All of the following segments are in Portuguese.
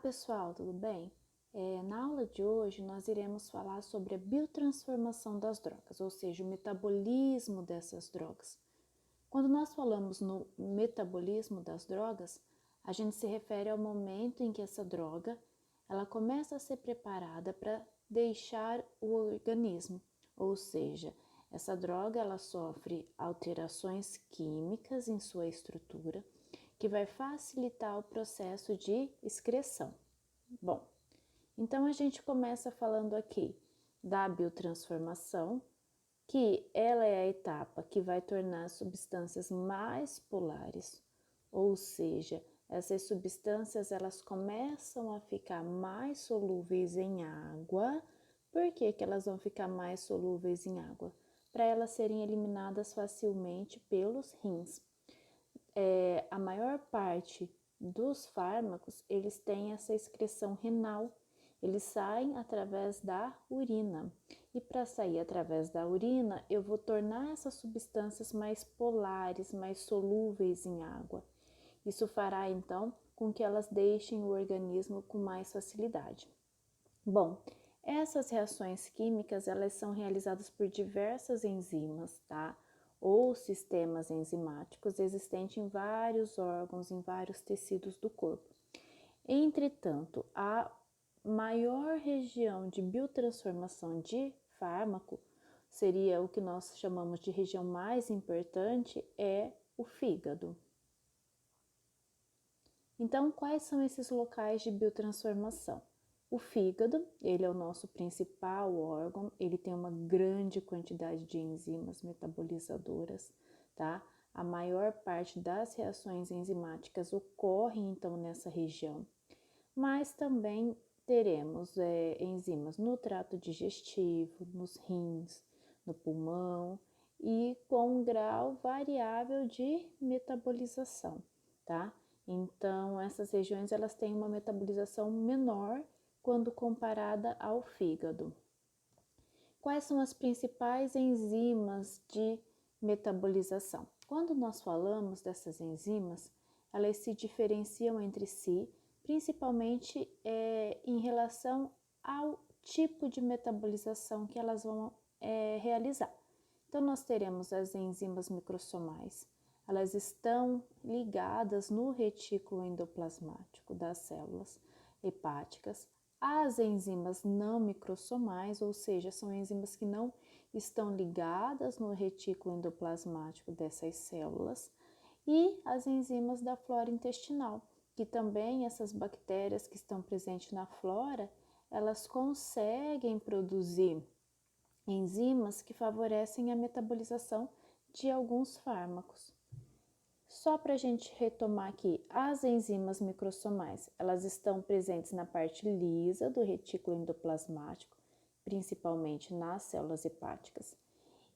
Pessoal, tudo bem? Na aula de hoje nós iremos falar sobre a biotransformação das drogas, ou seja, o metabolismo dessas drogas. Quando nós falamos no metabolismo das drogas, a gente se refere ao momento em que essa droga ela começa a ser preparada para deixar o organismo, ou seja, essa droga ela sofre alterações químicas em sua estrutura que vai facilitar o processo de excreção. Bom, então a gente começa falando aqui da biotransformação, que ela é a etapa que vai tornar as substâncias mais polares, ou seja, essas substâncias elas começam a ficar mais solúveis em água. Por que elas vão ficar mais solúveis em água? Para elas serem eliminadas facilmente pelos rins. A maior parte dos fármacos, eles têm essa excreção renal, eles saem através da urina. E para sair através da urina, eu vou tornar essas substâncias mais polares, mais solúveis em água. Isso fará, então, com que elas deixem o organismo com mais facilidade. Bom, essas reações químicas, elas são realizadas por diversas enzimas, tá? Ou sistemas enzimáticos existentes em vários órgãos, em vários tecidos do corpo. Entretanto, a maior região de biotransformação de fármaco seria o que nós chamamos de região mais importante, é o fígado. Então, quais são esses locais de biotransformação? O fígado, ele é o nosso principal órgão, ele tem uma grande quantidade de enzimas metabolizadoras, tá? A maior parte das reações enzimáticas ocorre então nessa região, mas também teremos enzimas no trato digestivo, nos rins, no pulmão e com um grau variável de metabolização, tá? Então, essas regiões elas têm uma metabolização menor quando comparada ao fígado. Quais são as principais enzimas de metabolização? Quando nós falamos dessas enzimas, elas se diferenciam entre si, principalmente em relação ao tipo de metabolização que elas vão realizar. Então, nós teremos as enzimas microsomais. Elas estão ligadas no retículo endoplasmático das células hepáticas. As enzimas não microsomais, ou seja, são enzimas que não estão ligadas no retículo endoplasmático dessas células, e as enzimas da flora intestinal, que também essas bactérias que estão presentes na flora, elas conseguem produzir enzimas que favorecem a metabolização de alguns fármacos. Só para a gente retomar aqui, as enzimas microsomais, elas estão presentes na parte lisa do retículo endoplasmático, principalmente nas células hepáticas,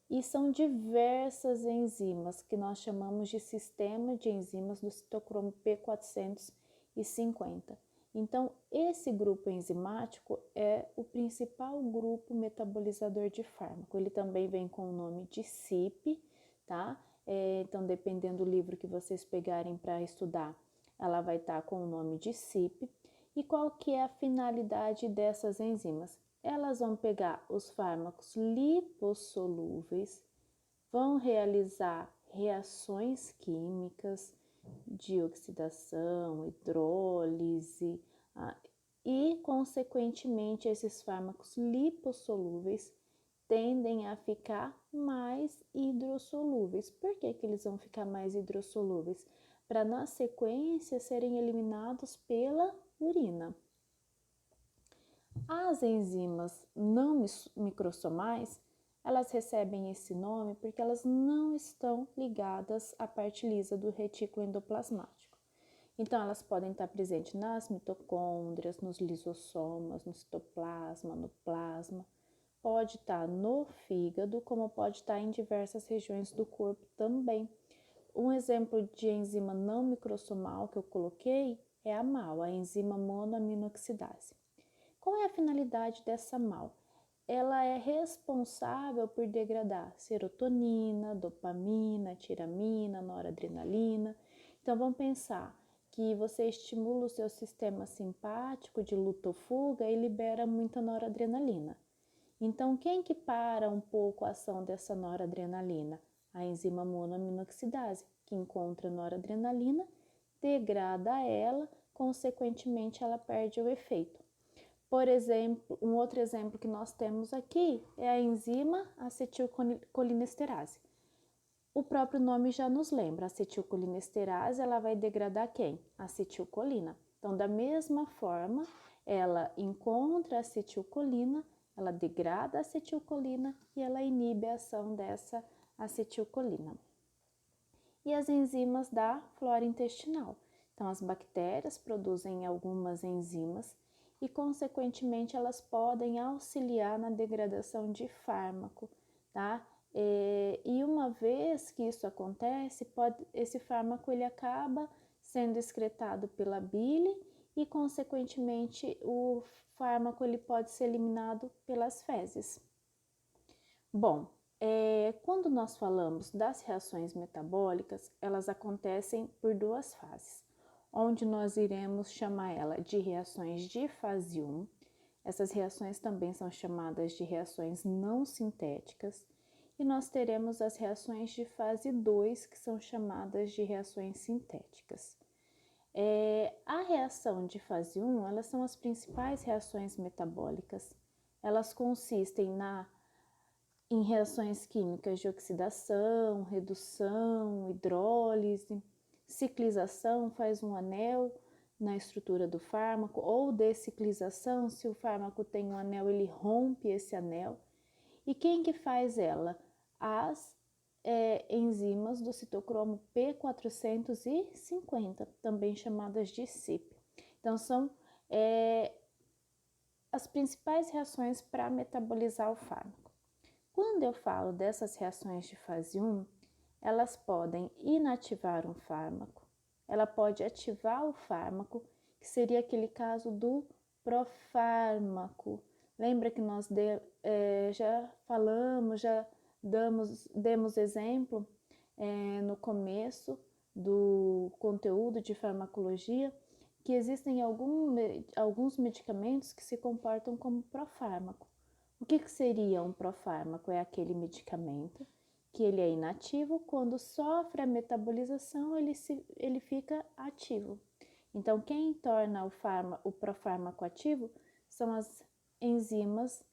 e são diversas enzimas que nós chamamos de sistema de enzimas do citocromo P450. Então, esse grupo enzimático é o principal grupo metabolizador de fármaco. Ele também vem com o nome de CYP, tá? Então, dependendo do livro que vocês pegarem para estudar, ela vai estar com o nome de CYP. E qual que é a finalidade dessas enzimas? Elas vão pegar os fármacos lipossolúveis, vão realizar reações químicas de oxidação, hidrólise, e, consequentemente, esses fármacos lipossolúveis tendem a ficar mais hidrossolúveis. Por que eles vão ficar mais hidrossolúveis? Para, na sequência, serem eliminados pela urina. As enzimas não microsomais, elas recebem esse nome porque elas não estão ligadas à parte lisa do retículo endoplasmático. Então, elas podem estar presentes nas mitocôndrias, nos lisossomas, no citoplasma, no plasma. Pode estar no fígado, como pode estar em diversas regiões do corpo também. Um exemplo de enzima não microsomal que eu coloquei é a MAO, a enzima monoaminoxidase. Qual é a finalidade dessa MAO? Ela é responsável por degradar serotonina, dopamina, tiramina, noradrenalina. Então, vamos pensar que você estimula o seu sistema simpático de luta ou fuga e libera muita noradrenalina. Então, quem que para um pouco a ação dessa noradrenalina? A enzima monoaminoxidase, que encontra noradrenalina, degrada ela, consequentemente ela perde o efeito. Por exemplo, um outro exemplo que nós temos aqui é a enzima acetilcolinesterase. O próprio nome já nos lembra, a acetilcolinesterase, ela vai degradar quem? A acetilcolina. Então, da mesma forma, ela encontra a acetilcolina, ela degrada a acetilcolina e ela inibe a ação dessa acetilcolina. E as enzimas da flora intestinal. Então, as bactérias produzem algumas enzimas e, consequentemente, elas podem auxiliar na degradação de fármaco, tá? E uma vez que isso acontece, esse fármaco ele acaba sendo excretado pela bile e, consequentemente, o fármaco ele pode ser eliminado pelas fezes. Bom, quando nós falamos das reações metabólicas, elas acontecem por duas fases, onde nós iremos chamar ela de reações de fase 1. Essas reações também são chamadas de reações não sintéticas. E nós teremos as reações de fase 2, que são chamadas de reações sintéticas. A reação de fase 1, elas são as principais reações metabólicas. Elas consistem em reações químicas de oxidação, redução, hidrólise, ciclização, faz um anel na estrutura do fármaco, ou deciclização, se o fármaco tem um anel, ele rompe esse anel. E quem que faz ela? As enzimas do citocromo P450, também chamadas de CYP. Então, são as principais reações para metabolizar o fármaco. Quando eu falo dessas reações de fase 1, elas podem inativar um fármaco, ela pode ativar o fármaco, que seria aquele caso do profármaco. Lembra que nós já falamos, já demos exemplo no começo do conteúdo de farmacologia, que existem alguns medicamentos que se comportam como profármaco. O que seria um profármaco? É aquele medicamento que ele é inativo, quando sofre a metabolização, ele fica ativo. Então, quem torna o profármaco ativo são as enzimas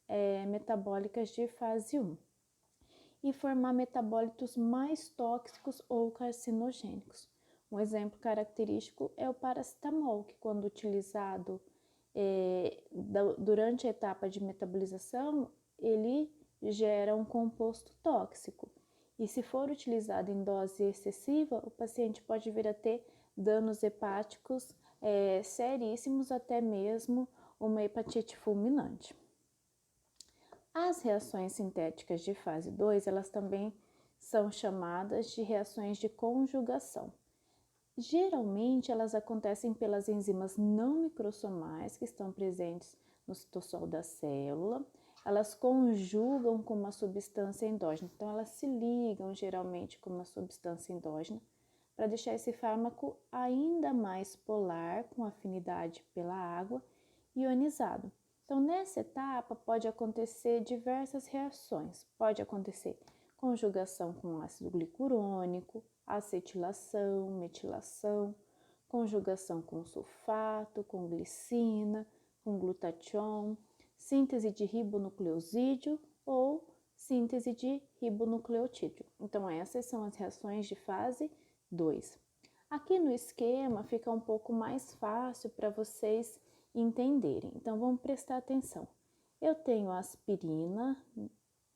metabólicas de fase 1 e formar metabólitos mais tóxicos ou carcinogênicos. Um exemplo característico é o paracetamol, que quando utilizado durante a etapa de metabolização, ele gera um composto tóxico. E se for utilizado em dose excessiva, o paciente pode vir a ter danos hepáticos seríssimos, até mesmo uma hepatite fulminante. As reações sintéticas de fase 2, elas também são chamadas de reações de conjugação. Geralmente, elas acontecem pelas enzimas não microssomais que estão presentes no citosol da célula. Elas conjugam com uma substância endógena, então elas se ligam geralmente com uma substância endógena para deixar esse fármaco ainda mais polar, com afinidade pela água, ionizado. Então, nessa etapa, pode acontecer diversas reações. Pode acontecer conjugação com ácido glicurônico, acetilação, metilação, conjugação com sulfato, com glicina, com glutatión, síntese de ribonucleosídeo ou síntese de ribonucleotídeo. Então, essas são as reações de fase 2. Aqui no esquema fica um pouco mais fácil para vocês entenderem. Então, vamos prestar atenção. Eu tenho a aspirina,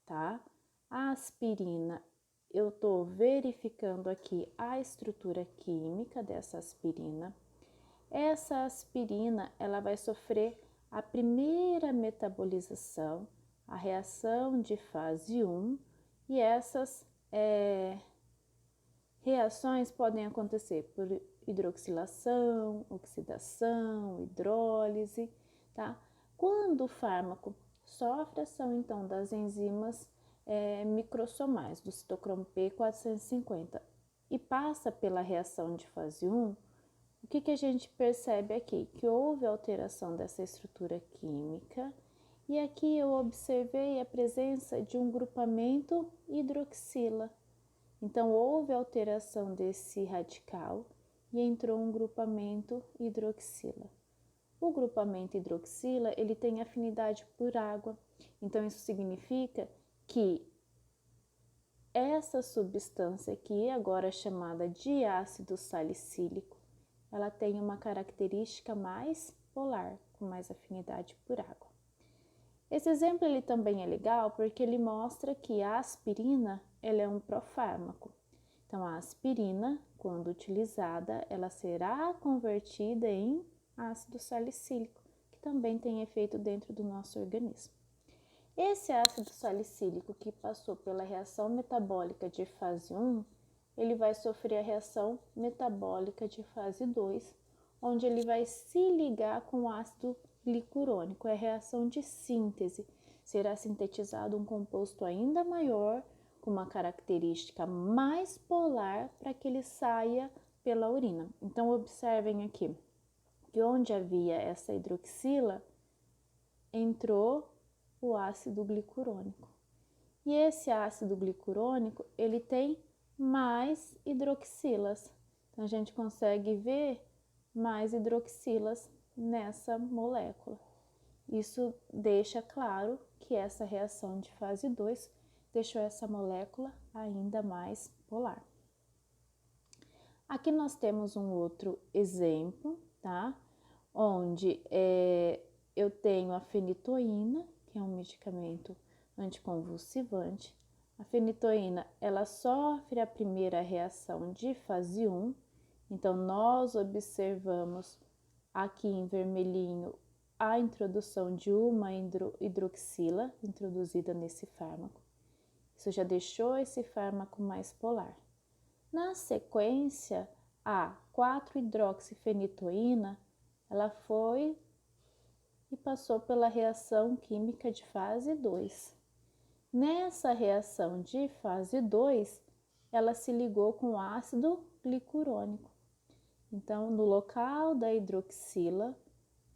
tá? A aspirina, eu estou verificando aqui a estrutura química dessa aspirina. Essa aspirina, ela vai sofrer a primeira metabolização, a reação de fase 1, e essas reações podem acontecer por hidroxilação, oxidação, hidrólise, tá? Quando o fármaco sofre ação, então, das enzimas microssomais, do citocromo P450, e passa pela reação de fase 1, O que a gente percebe aqui? Que houve alteração dessa estrutura química e aqui eu observei a presença de um grupamento hidroxila. Então, houve alteração desse radical e entrou um grupamento hidroxila. O grupamento hidroxila, ele tem afinidade por água. Então, isso significa que essa substância aqui, agora chamada de ácido salicílico, ela tem uma característica mais polar, com mais afinidade por água. Esse exemplo ele também é legal porque ele mostra que a aspirina ela é um profármaco. Então, a aspirina, quando utilizada, ela será convertida em ácido salicílico, que também tem efeito dentro do nosso organismo. Esse ácido salicílico que passou pela reação metabólica de fase 1, ele vai sofrer a reação metabólica de fase 2, onde ele vai se ligar com o ácido glicurônico. É a reação de síntese. Será sintetizado um composto ainda maior, com uma característica mais polar, para que ele saia pela urina. Então, observem aqui que onde havia essa hidroxila, entrou o ácido glicurônico. E esse ácido glicurônico, ele tem mais hidroxilas. Então, a gente consegue ver mais hidroxilas nessa molécula. Isso deixa claro que essa reação de fase 2 deixou essa molécula ainda mais polar. Aqui nós temos um outro exemplo, tá? Onde eu tenho a fenitoína, que é um medicamento anticonvulsivante. A fenitoína, ela sofre a primeira reação de fase 1, então nós observamos aqui em vermelhinho a introdução de uma hidroxila introduzida nesse fármaco. Isso já deixou esse fármaco mais polar. Na sequência, a 4-hidroxifenitoína, ela foi e passou pela reação química de fase 2. Nessa reação de fase 2, ela se ligou com o ácido glicurônico. Então, no local da hidroxila,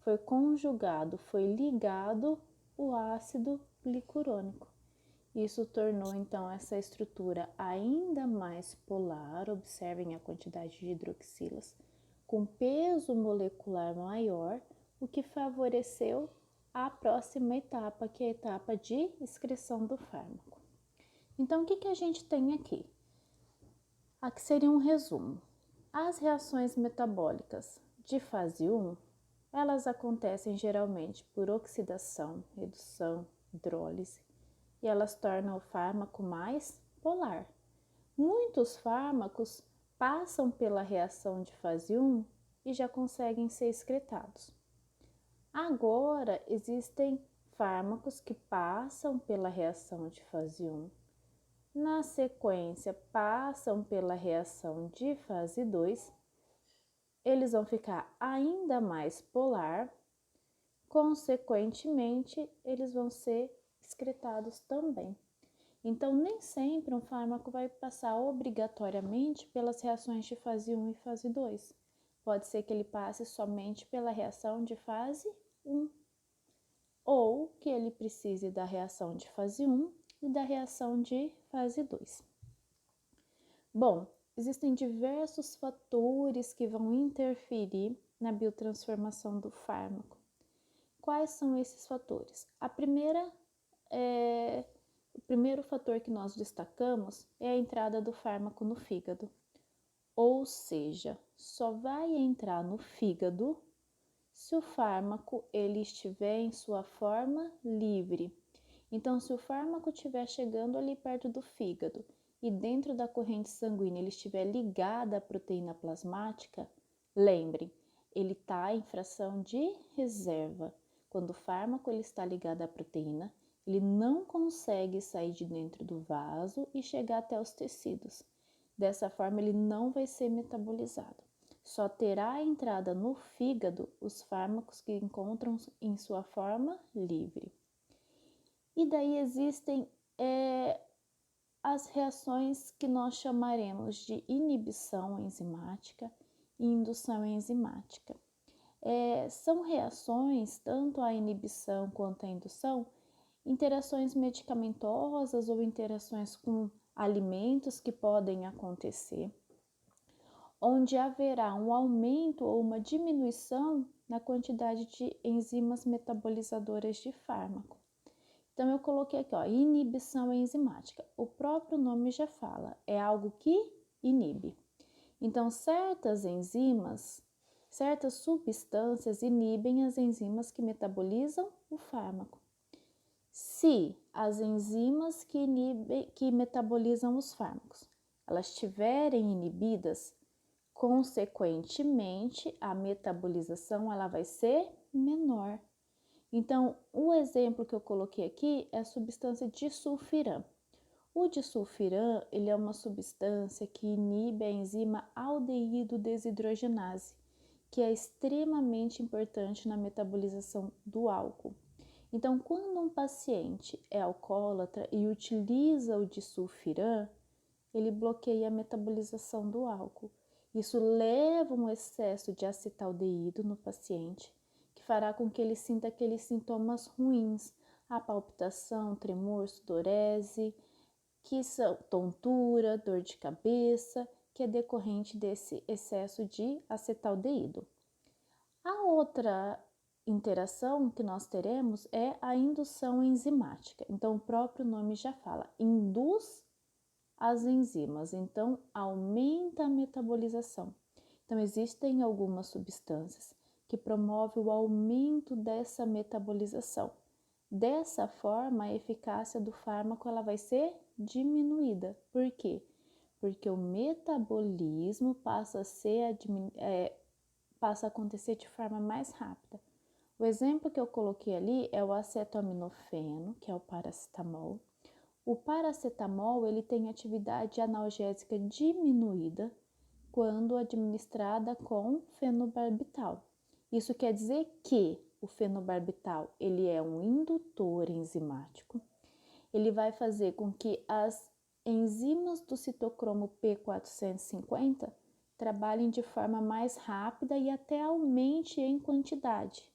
foi conjugado, foi ligado o ácido glicurônico. Isso tornou, então, essa estrutura ainda mais polar. Observem a quantidade de hidroxilas, com peso molecular maior, o que favoreceu a próxima etapa, que é a etapa de excreção do fármaco. Então, o que a gente tem aqui? Aqui seria um resumo. As reações metabólicas de fase 1, elas acontecem geralmente por oxidação, redução, hidrólise, e elas tornam o fármaco mais polar. Muitos fármacos passam pela reação de fase 1 e já conseguem ser excretados. Agora, existem fármacos que passam pela reação de fase 1, na sequência passam pela reação de fase 2, eles vão ficar ainda mais polar, consequentemente, eles vão ser excretados também. Então, nem sempre um fármaco vai passar obrigatoriamente pelas reações de fase 1 e fase 2. Pode ser que ele passe somente pela reação de fase 1, ou que ele precise da reação de fase 1 e da reação de fase 2. Bom, existem diversos fatores que vão interferir na biotransformação do fármaco. Quais são esses fatores? O primeiro fator que nós destacamos é a entrada do fármaco no fígado. Ou seja, só vai entrar no fígado se o fármaco ele estiver em sua forma livre. Então, se o fármaco estiver chegando ali perto do fígado e dentro da corrente sanguínea ele estiver ligado à proteína plasmática, lembrem, ele está em fração de reserva. Quando o fármaco ele está ligado à proteína, ele não consegue sair de dentro do vaso e chegar até os tecidos. Dessa forma, ele não vai ser metabolizado. Só terá entrada no fígado os fármacos que encontram em sua forma livre. E daí existem as reações que nós chamaremos de inibição enzimática e indução enzimática. São reações, tanto a inibição quanto a indução, interações medicamentosas ou interações com alimentos que podem acontecer, onde haverá um aumento ou uma diminuição na quantidade de enzimas metabolizadoras de fármaco. Então, eu coloquei aqui, inibição enzimática. O próprio nome já fala, é algo que inibe. Então, certas enzimas, certas substâncias inibem as enzimas que metabolizam o fármaco. Se as enzimas que metabolizam os fármacos, elas estiverem inibidas, consequentemente, a metabolização ela vai ser menor. Então, o exemplo que eu coloquei aqui é a substância disulfiram. O disulfiram, ele é uma substância que inibe a enzima aldeído desidrogenase, que é extremamente importante na metabolização do álcool. Então, quando um paciente é alcoólatra e utiliza o disulfiram, ele bloqueia a metabolização do álcool. Isso leva a um excesso de acetaldeído no paciente, que fará com que ele sinta aqueles sintomas ruins, a palpitação, tremor, sudorese, que são tontura, dor de cabeça, que é decorrente desse excesso de acetaldeído. A outra interação que nós teremos é a indução enzimática. Então, o próprio nome já fala, induz as enzimas, então aumenta a metabolização. Então, existem algumas substâncias que promovem o aumento dessa metabolização. Dessa forma, a eficácia do fármaco ela vai ser diminuída. Por quê? Porque o metabolismo passa a acontecer de forma mais rápida. O exemplo que eu coloquei ali é o acetaminofeno, que é o paracetamol. O paracetamol ele tem atividade analgésica diminuída quando administrada com fenobarbital. Isso quer dizer que o fenobarbital ele é um indutor enzimático. Ele vai fazer com que as enzimas do citocromo P450 trabalhem de forma mais rápida e até aumente em quantidade.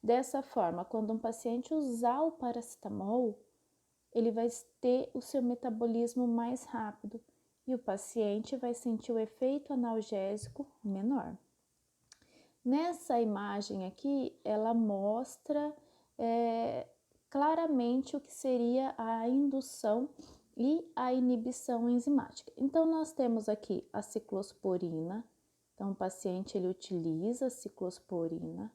Dessa forma, quando um paciente usar o paracetamol, ele vai ter o seu metabolismo mais rápido e o paciente vai sentir o efeito analgésico menor. Nessa imagem aqui, ela mostra claramente o que seria a indução e a inibição enzimática. Então, nós temos aqui a ciclosporina. Então, o paciente ele utiliza a ciclosporina.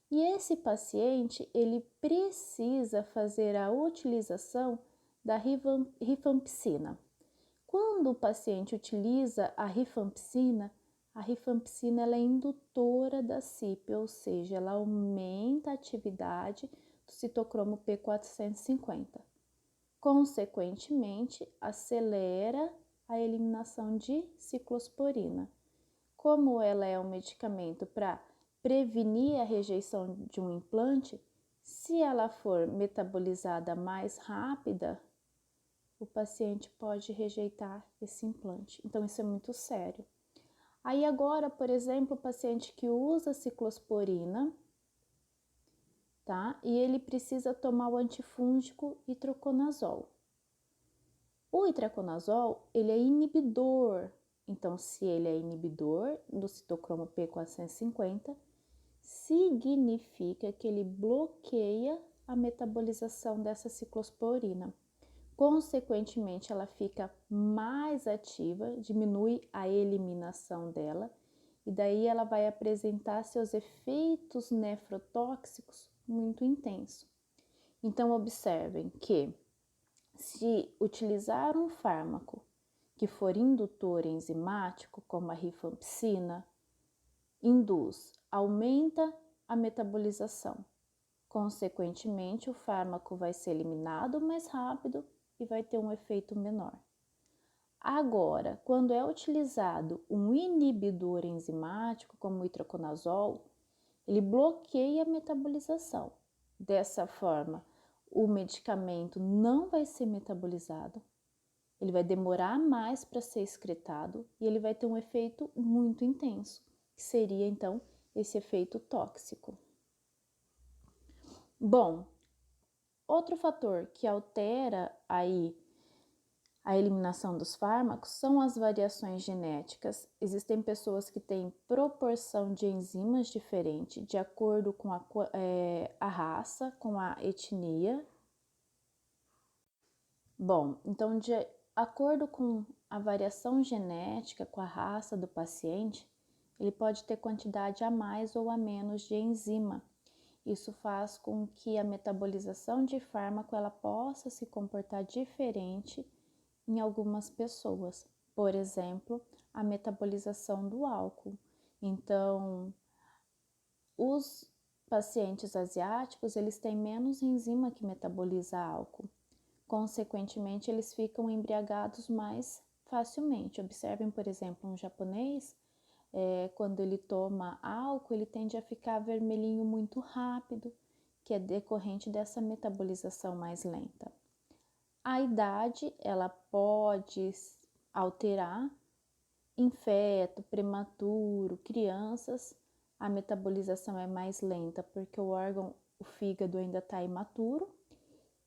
E esse paciente, ele precisa fazer a utilização da rifampicina. Quando o paciente utiliza a rifampicina ela é indutora da CYP, ou seja, ela aumenta a atividade do citocromo P450. Consequentemente, acelera a eliminação de ciclosporina. Como ela é um medicamento para prevenir a rejeição de um implante, se ela for metabolizada mais rápida, o paciente pode rejeitar esse implante. Então, isso é muito sério. Aí agora, por exemplo, o paciente que usa ciclosporina, tá? E ele precisa tomar o antifúngico itraconazol. O itraconazol, ele é inibidor. Então, se ele é inibidor do citocromo P450, significa que ele bloqueia a metabolização dessa ciclosporina. Consequentemente, ela fica mais ativa, diminui a eliminação dela, e daí ela vai apresentar seus efeitos nefrotóxicos muito intensos. Então, observem que se utilizar um fármaco que for indutor enzimático, como a rifampicina, aumenta a metabolização. Consequentemente, o fármaco vai ser eliminado mais rápido e vai ter um efeito menor. Agora, quando é utilizado um inibidor enzimático, como o itraconazol, ele bloqueia a metabolização. Dessa forma, o medicamento não vai ser metabolizado, ele vai demorar mais para ser excretado e ele vai ter um efeito muito intenso. que seria então esse efeito tóxico. Bom, outro fator que altera aí a eliminação dos fármacos são as variações genéticas. Existem pessoas que têm proporção de enzimas diferente de acordo com a raça, com a etnia. Bom, então de acordo com a variação genética, com a raça do paciente, ele pode ter quantidade a mais ou a menos de enzima. Isso faz com que a metabolização de fármaco ela possa se comportar diferente em algumas pessoas. Por exemplo, a metabolização do álcool. Então, os pacientes asiáticos, eles têm menos enzima que metaboliza álcool. Consequentemente, eles ficam embriagados mais facilmente. Observem, por exemplo, um japonês, quando ele toma álcool, ele tende a ficar vermelhinho muito rápido, que é decorrente dessa metabolização mais lenta. A idade, ela pode alterar em feto, prematuro, crianças, a metabolização é mais lenta porque o fígado ainda está imaturo.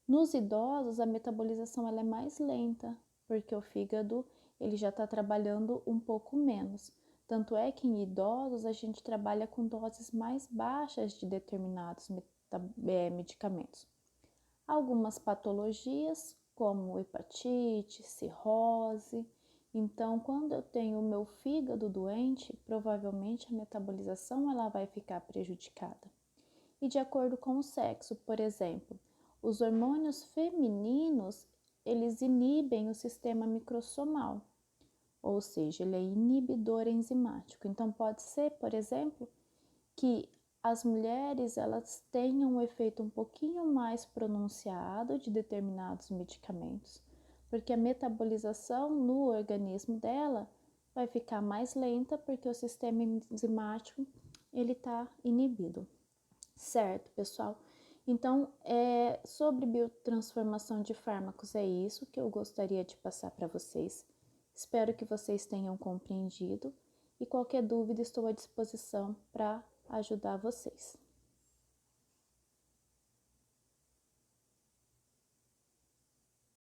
Nos idosos, a metabolização ela é mais lenta porque o fígado ele já está trabalhando um pouco menos. Tanto é que em idosos a gente trabalha com doses mais baixas de determinados medicamentos. Algumas patologias, como hepatite, cirrose. Então, quando eu tenho o meu fígado doente, provavelmente a metabolização ela vai ficar prejudicada. E de acordo com o sexo, por exemplo, os hormônios femininos, eles inibem o sistema microsomal, ou seja, ele é inibidor enzimático. Então, pode ser, por exemplo, que as mulheres elas tenham um efeito um pouquinho mais pronunciado de determinados medicamentos, porque a metabolização no organismo dela vai ficar mais lenta porque o sistema enzimático ele está inibido. Certo, pessoal? Então, sobre biotransformação de fármacos, é isso que eu gostaria de passar para vocês. Espero que vocês tenham compreendido e qualquer dúvida estou à disposição para ajudar vocês.